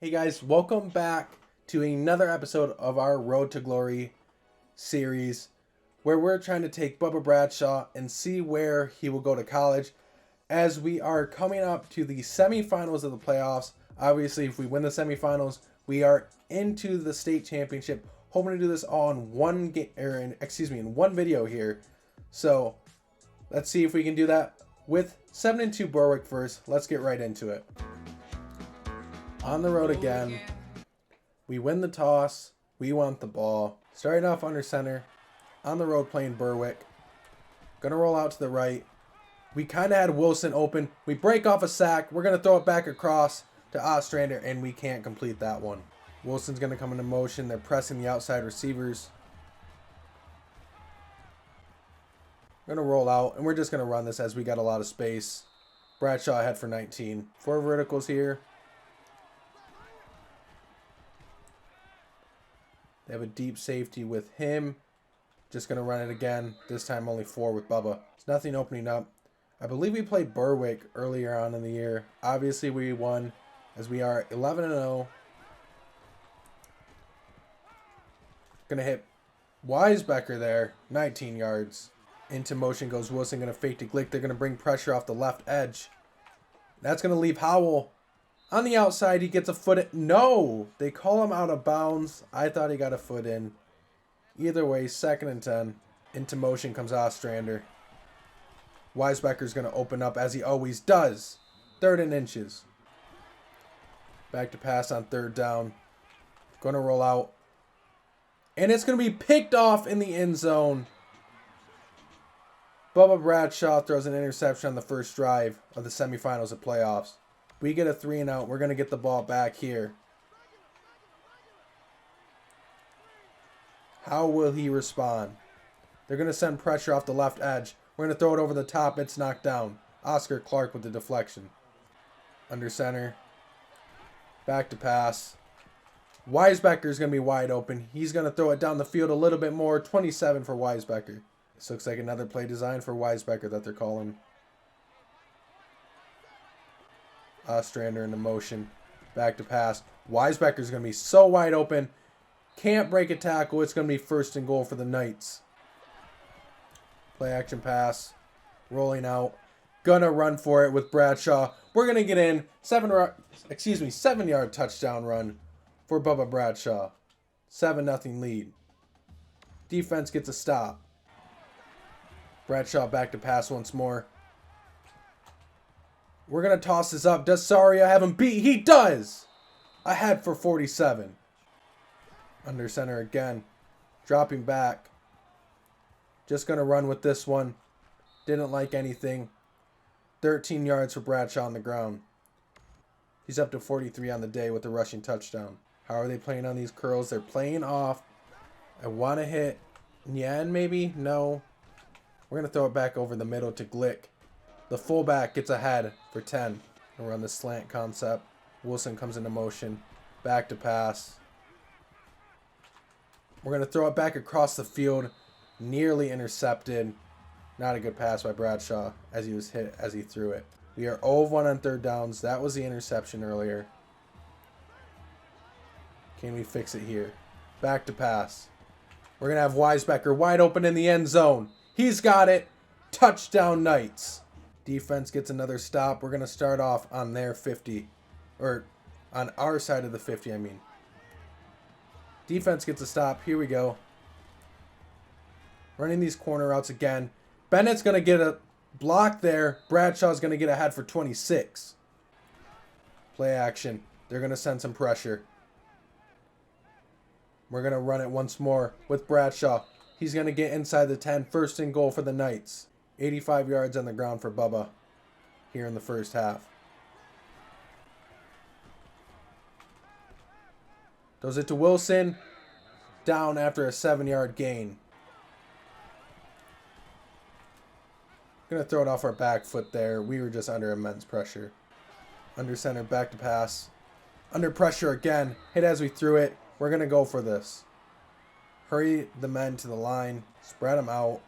Hey guys, welcome back to another episode of our Road to Glory series where we're trying to take Bubba Bradshaw and see where he will go to college as we are coming up to the semifinals of the playoffs. Obviously, if we win the semifinals, we are into the state championship. Hoping to do this all in in one video here. So, let's see if we can do that with 7-2 Berwick first. Let's get right into it. On the road again. We win the toss. We want the ball. Starting off under center. On the road playing Berwick. Gonna roll out to the right. We kind of had Wilson open. We break off a sack. We're gonna throw it back across to Ostrander, and we can't complete that one. Wilson's gonna come into motion. They're pressing the outside receivers. We're gonna roll out, and we're just gonna run this as we got a lot of space. Bradshaw ahead for 19. 4 verticals here. They have a deep safety with him. Just going to run it again. This time only 4 with Bubba. There's nothing opening up. I believe we played Berwick earlier on in the year. Obviously we won as we are 11-0. Going to hit Weisbecker there. 19 yards. Into motion goes Wilson. Going to fake to Glick. They're going to bring pressure off the left edge. That's going to leave Howell. On the outside, he gets a foot in. No! They call him out of bounds. I thought he got a foot in. Either way, 2nd and 10. Into motion comes Ostrander. Weisbecker's going to open up as he always does. 3rd and inches. Back to pass on 3rd down. Going to roll out. And it's going to be picked off in the end zone. Bubba Bradshaw throws an interception on the first drive of the semifinals of playoffs. We get a 3 and out. We're going to get the ball back here. How will he respond? They're going to send pressure off the left edge. We're going to throw it over the top. It's knocked down. Oscar Clark with the deflection. Under center. Back to pass. Weisbecker's going to be wide open. He's going to throw it down the field a little bit more. 27 for Weisbecker. This looks like another play design for Weisbecker that they're calling. Ostrander into motion. Back to pass. Weisbecker's going to be so wide open. Can't break a tackle. It's going to be 1st and goal for the Knights. Play action pass. Rolling out. Gonna run for it with Bradshaw. We're going to get in. 7-yard touchdown run for Bubba Bradshaw. 7-0 lead. Defense gets a stop. Bradshaw back to pass once more. We're going to toss this up. Does Saria have him beat? He does! Ahead for 47. Under center again. Dropping back. Just going to run with this one. Didn't like anything. 13 yards for Bradshaw on the ground. He's up to 43 on the day with a rushing touchdown. How are they playing on these curls? They're playing off. I want to hit Nyan maybe? No. We're going to throw it back over the middle to Glick. The fullback gets ahead for 10. And we're on the slant concept. Wilson comes into motion. Back to pass. We're going to throw it back across the field. Nearly intercepted. Not a good pass by Bradshaw as he was hit as he threw it. We are 0-1 on 3rd downs. That was the interception earlier. Can we fix it here? Back to pass. We're going to have Weisbecker wide open in the end zone. He's got it. Touchdown Knights. Defense gets another stop. We're going to start off on their 50. Or on our side of the 50, I mean. Defense gets a stop. Here we go. Running these corner routes again. Bennett's going to get a block there. Bradshaw's going to get ahead for 26. Play action. They're going to send some pressure. We're going to run it once more with Bradshaw. He's going to get inside the 10. 1st and goal for the Knights. 85 yards on the ground for Bubba here in the first half. Throws it to Wilson. Down after a 7-yard gain. Going to throw it off our back foot there. We were just under immense pressure. Under center, back to pass. Under pressure again. Hit as we threw it. We're going to go for this. Hurry the men to the line. Spread them out.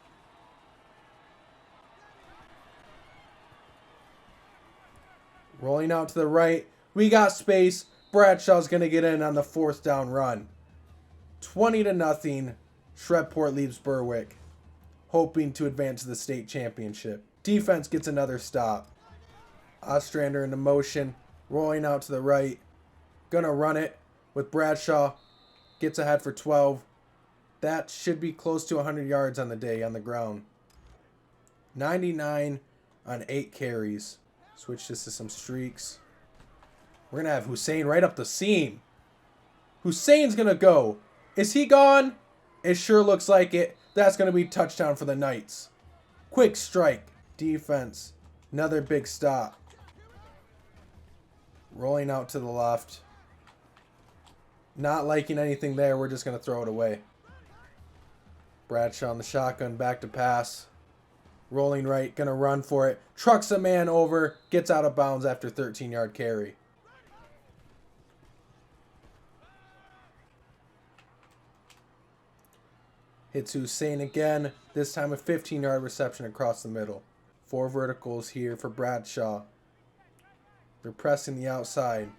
Rolling out to the right. We got space. Bradshaw's going to get in on the 4th down run. 20-0. Shreveport leaves Berwick, hoping to advance to the state championship. Defense gets another stop. Ostrander into motion, rolling out to the right. Gonna run it with Bradshaw. Gets ahead for 12. That should be close to 100 yards on the day on the ground. 99 on 8 carries. Switch this to some streaks. We're going to have Hussein right up the seam. Hussein's going to go. Is he gone? It sure looks like it. That's going to be touchdown for the Knights. Quick strike. Defense. Another big stop. Rolling out to the left. Not liking anything there. We're just going to throw it away. Bradshaw on the shotgun. Back to pass. Rolling right. Going to run for it. Trucks a man over. Gets out of bounds after 13-yard carry. Hits Hussein again. This time a 15-yard reception across the middle. 4 verticals here for Bradshaw. They're pressing the outside.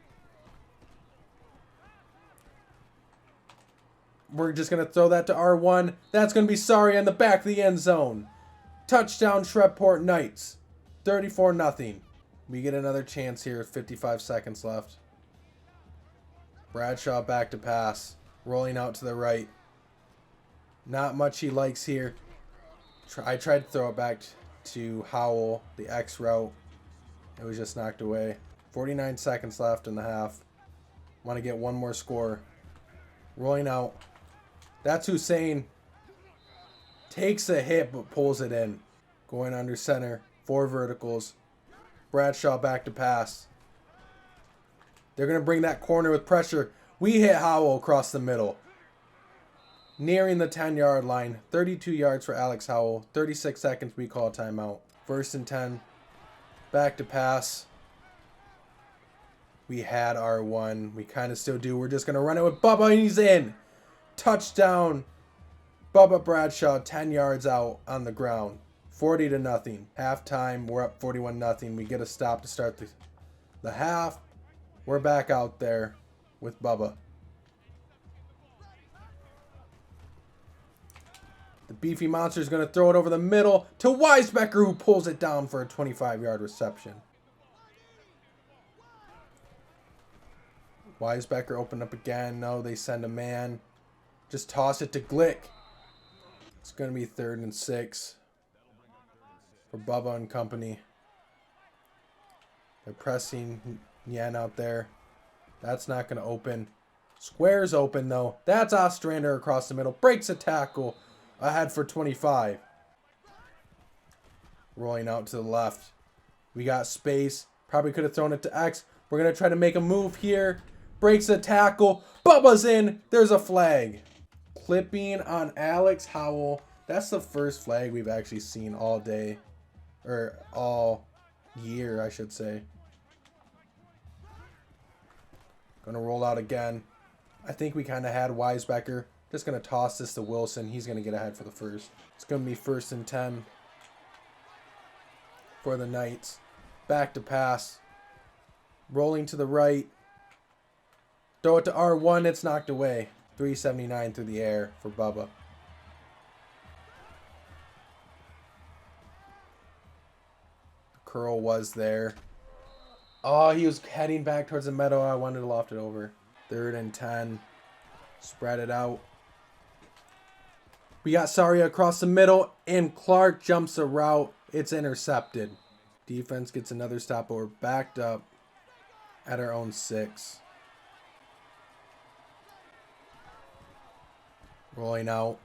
We're just going to throw that to R1. That's going to be sorry on the back of the end zone. Touchdown Shreveport Knights. 34-0. We get another chance here with 55 seconds left. Bradshaw back to pass. Rolling out to the right. Not much he likes here. I tried to throw it back to Howell, the X route. It was just knocked away. 49 seconds left in the half. Want to get one more score. Rolling out. That's Hussein. Takes a hit but pulls it in. Going under center. 4 verticals. Bradshaw back to pass. They're going to bring that corner with pressure. We hit Howell across the middle. Nearing the 10-yard line. 32 yards for Alex Howell. 36 seconds, we call a timeout. 1st and 10. Back to pass. We had R1. We kind of still do. We're just going to run it with Bubba, and he's in. Touchdown. Bubba Bradshaw, 10 yards out on the ground. 40-0. Halftime, we're up 41-0. We get a stop to start the half. We're back out there with Bubba. The beefy monster is going to throw it over the middle to Weisbecker, who pulls it down for a 25-yard reception. Weisbecker opened up again. No, they send a man. Just toss it to Glick. It's going to be 3rd and 6 for Bubba and company. They're pressing Yen out there. That's not going to open. Square's open, though. That's Ostrander across the middle. Breaks a tackle. Ahead for 25. Rolling out to the left. We got space. Probably could have thrown it to X. We're going to try to make a move here. Breaks a tackle. Bubba's in. There's a flag. Clipping on Alex Howell. That's the first flag we've actually seen all day. Or all year, I should say. Going to roll out again. I think we kind of had Weisbecker. Just going to toss this to Wilson. He's going to get ahead for the first. It's going to be 1st and 10 for the Knights. Back to pass. Rolling to the right. Throw it to R1. It's knocked away. 379 through the air for Bubba. The curl was there. Oh, he was heading back towards the meadow. I wanted to loft it over. 3rd and 10. Spread it out. We got Saria across the middle, and Clark jumps a route. It's intercepted. Defense gets another stop, but we're backed up at our own 6. Rolling out.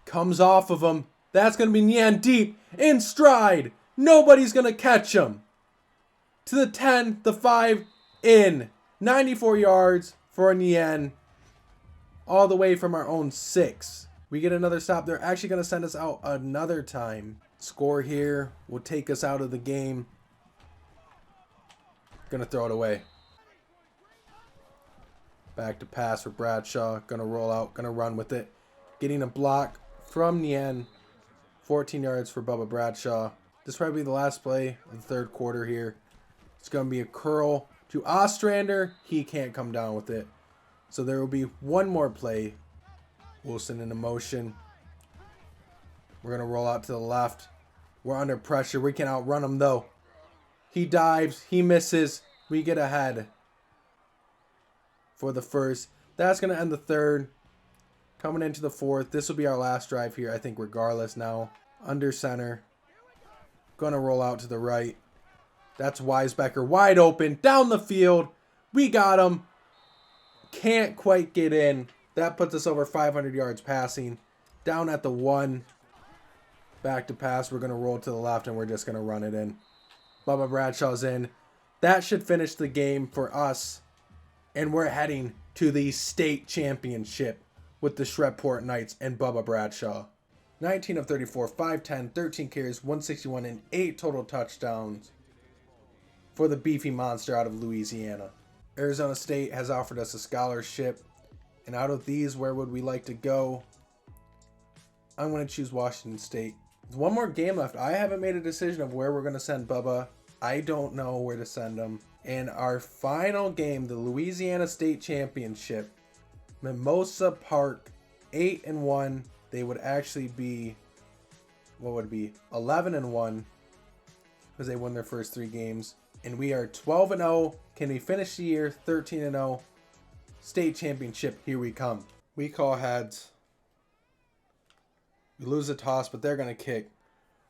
Comes off of him. That's going to be Nyan deep. In stride. Nobody's going to catch him. To the 10, the 5, in. 94 yards for Nyan. All the way from our own 6. We get another stop. They're actually going to send us out another time. Score here will take us out of the game. Going to throw it away. Back to pass for Bradshaw. Going to roll out. Going to run with it. Getting a block from Nien. 14 yards for Bubba Bradshaw. This will probably be the last play of the 3rd quarter here. It's going to be a curl to Ostrander. He can't come down with it. So there will be one more play. Wilson in motion. We're going to roll out to the left. We're under pressure. We can outrun him, though. He dives. He misses. We get ahead for the first. That's going to end the third. Coming into the fourth. This will be our last drive here, I think, regardless now. Under center. Going to roll out to the right. That's Weisbecker wide open. Down the field. We got him. Can't quite get in. That puts us over 500 yards passing. Down at the 1. Back to pass. We're going to roll to the left, and we're just going to run it in. Bubba Bradshaw's in. That should finish the game for us. And we're heading to the state championship with the Shreveport Knights and Bubba Bradshaw. 19 of 34, 510, 13 carries, 161, and 8 total touchdowns for the beefy monster out of Louisiana. Arizona State has offered us a scholarship. And out of these, where would we like to go? I'm going to choose Washington State. There's one more game left. I haven't made a decision of where we're going to send Bubba. I don't know where to send him. In our final game, the Louisiana State Championship, Mimosa Park, 8-1. They would actually be, what would it be? 11-1 because they won their first 3 games. And we are 12-0. Can we finish the year 13-0? State championship, here we come. We call heads. We lose the toss, but they're going to kick.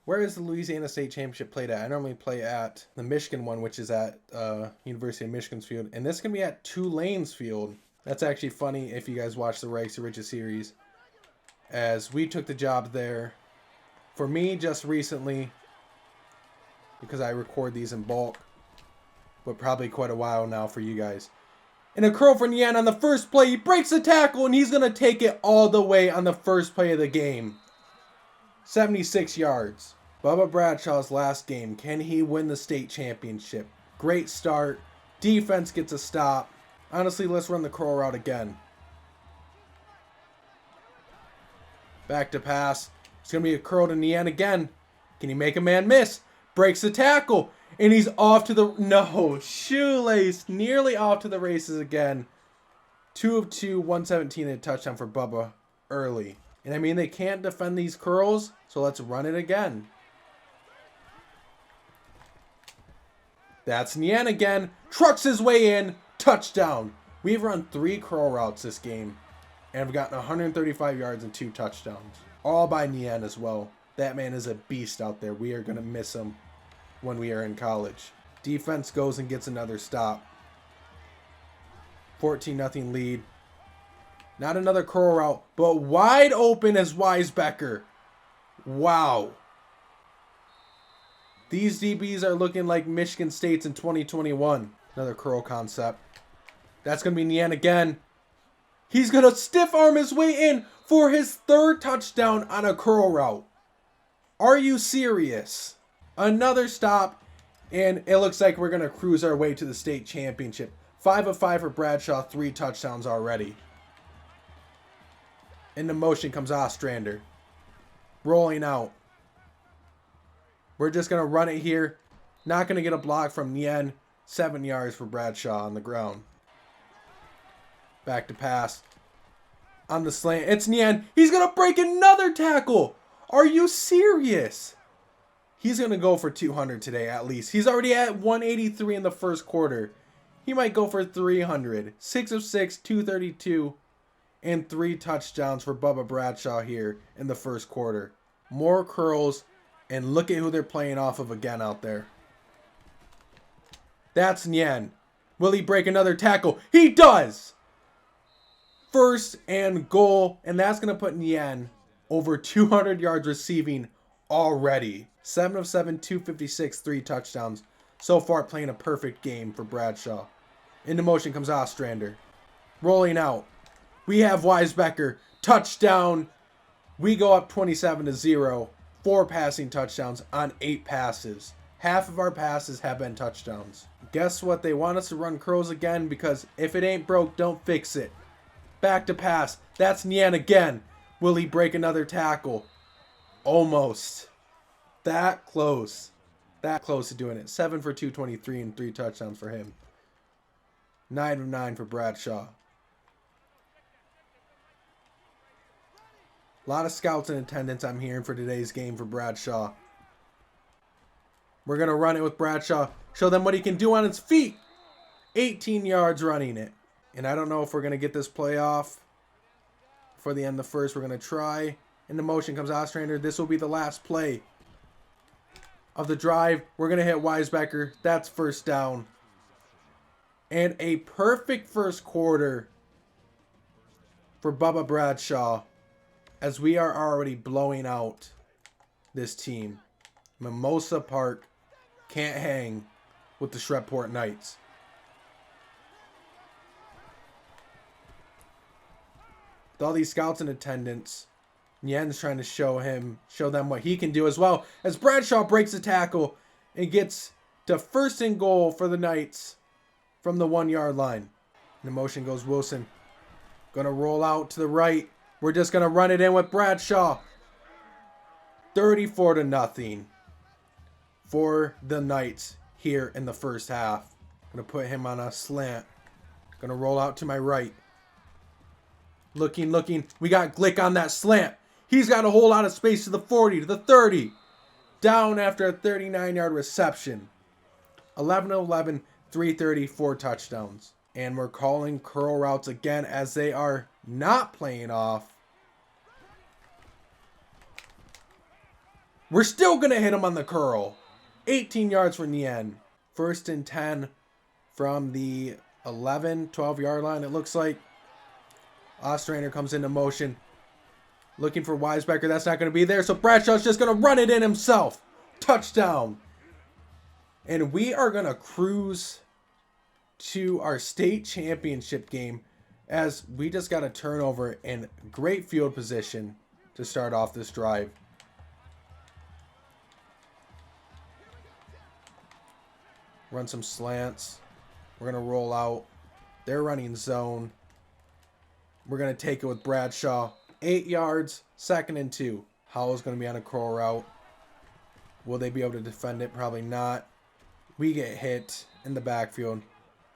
Where is the Louisiana State Championship played at? I normally play at the Michigan one, which is at University of Michigan's field. And this can be at Tulane's field. That's actually funny if you guys watch the Reichs Riches series, as we took the job there. For me, just recently, because I record these in bulk, but probably quite a while now for you guys. And a curl for Nian on the first play. He breaks the tackle, and he's going to take it all the way on the first play of the game. 76 yards. Bubba Bradshaw's last game. Can he win the state championship? Great start. Defense gets a stop. Honestly, let's run the curl route again. Back to pass. It's going to be a curl to Nian again. Can he make a man miss? Breaks the tackle. And he's off to the... No. Shoelace. Nearly off to the races again. 2 of 2. 117 and a touchdown for Bubba early. And I mean, they can't defend these curls. So let's run it again. That's Nian again. Trucks his way in. Touchdown. We've run 3 curl routes this game. And have gotten 135 yards and 2 touchdowns. All by Nian as well. That man is a beast out there. We are going to miss him when we are in college. Defense goes and gets another stop. 14-0 lead. Not another curl route, but wide open as Weisbecker. Wow. These DBs are looking like Michigan State's in 2021. Another curl concept. That's going to be Nian again. He's going to stiff arm his way in for his 3rd touchdown on a curl route. Are you serious? Another stop, and it looks like we're going to cruise our way to the state championship. 5 of 5 for Bradshaw, 3 touchdowns already. Into motion comes Ostrander. Rolling out. We're just going to run it here. Not going to get a block from Nian. 7 yards for Bradshaw on the ground. Back to pass. On the slant. It's Nian. He's going to break another tackle. Are you serious? He's going to go for 200 today at least. He's already at 183 in the first quarter. He might go for 300. 6 of 6, 232. And 3 touchdowns for Bubba Bradshaw here in the first quarter. More curls. And look at who they're playing off of again out there. That's Nian. Will he break another tackle? He does! 1st and goal. And that's going to put Nian over 200 yards receiving already. 7 of 7, 256, 3 touchdowns. So far playing a perfect game for Bradshaw. Into motion comes Ostrander. Rolling out. We have Weisbecker. Touchdown. We go up 27-0. 4 passing touchdowns on 8 passes. Half of our passes have been touchdowns. Guess what? They want us to run curls again because if it ain't broke, don't fix it. Back to pass. That's Nian again. Will he break another tackle? Almost. That close. That close to doing it. 7 for 223 and 3 touchdowns for him. 9 of 9 for Bradshaw. A lot of scouts in attendance I'm hearing for today's game for Bradshaw. We're going to run it with Bradshaw. Show them what he can do on his feet. 18 yards running it. And I don't know if we're going to get this play off for the end of the first. We're going to try. In the motion comes Ostrander. This will be the last play of the drive. We're going to hit Weisbecker. That's first down. And a perfect first quarter for Bubba Bradshaw, as we are already blowing out this team. Mimosa Park can't hang with the Shreveport Knights. With all these scouts in attendance, Yen's trying to show them what he can do as well, as Bradshaw breaks the tackle and gets to first and goal for the Knights from the 1 yard line. In the motion goes Wilson. Gonna roll out to the right. We're just gonna run it in with Bradshaw. 34-0 for the Knights here in the first half. Gonna put him on a slant. Gonna roll out to my right. Looking. We got Glick on that slant. He's got a whole lot of space to the 40, to the 30. Down after a 39-yard reception. 11-11, 330, 4 touchdowns. And we're calling curl routes again, as they are not playing off. We're still going to hit him on the curl. 18 yards from the end. First and 10 from the 11, 12-yard line, it looks like. Ostrander comes into motion. Looking for Weisbecker. That's not going to be there. So Bradshaw's just going to run it in himself. Touchdown. And we are going to cruise to our state championship game, as we just got a turnover in great field position to start off this drive. Run some slants. We're going to roll out. They're running zone. We're going to take it with Bradshaw. 8 yards, 2nd and 2. Howell's going to be on a curl route. Will they be able to defend it? Probably not. We get hit in the backfield.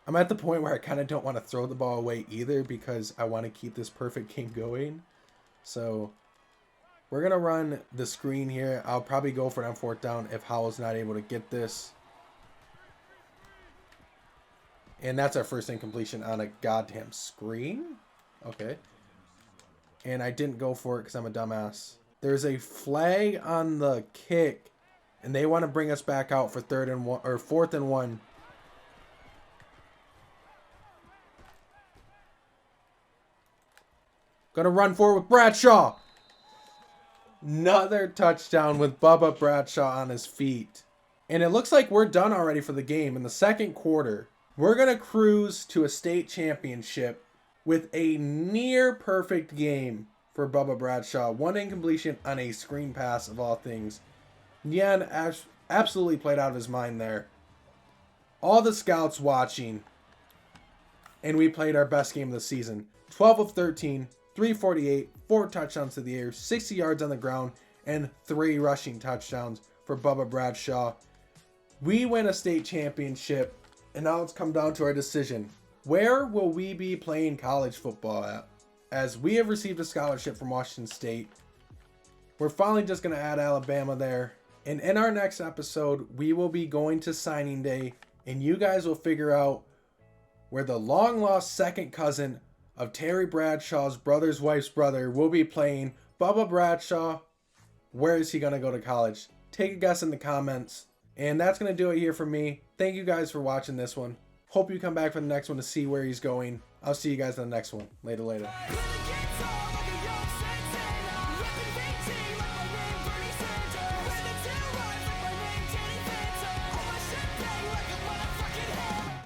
I'm at the point where I kind of don't want to throw the ball away either, because I want to keep this perfect game going. So we're going to run the screen here. I'll probably go for it on 4th down if Howell's not able to get this. And that's our first incompletion on a goddamn screen. Okay. And I didn't go for it because I'm a dumbass. There's a flag on the kick, and they want to bring us back out for 3rd and 1 or 4th and 1. Gonna run forward with Bradshaw. Another touchdown with Bubba Bradshaw on his feet. And it looks like we're done already for the game in the second quarter. We're gonna cruise to a state championship with a near perfect game for Bubba Bradshaw. 1 incompletion on a screen pass of all things. Yen absolutely played out of his mind there. All the scouts watching. And we played our best game of the season. 12 of 13, 348, 4 touchdowns to the air, 60 yards on the ground, and 3 rushing touchdowns for Bubba Bradshaw. We win a state championship, and now it's come down to our decision. Where will we be playing college football at? As we have received a scholarship from Washington State, we're finally just going to add Alabama there. And in our next episode, we will be going to signing day, and you guys will figure out where the long-lost second cousin of Terry Bradshaw's brother's wife's brother will be playing. Bubba Bradshaw, where is he going to go to college? Take a guess in the comments. And that's going to do it here for me. Thank you guys for watching this one. Hope you come back for the next one to see where he's going. I'll see you guys in the next one. Later.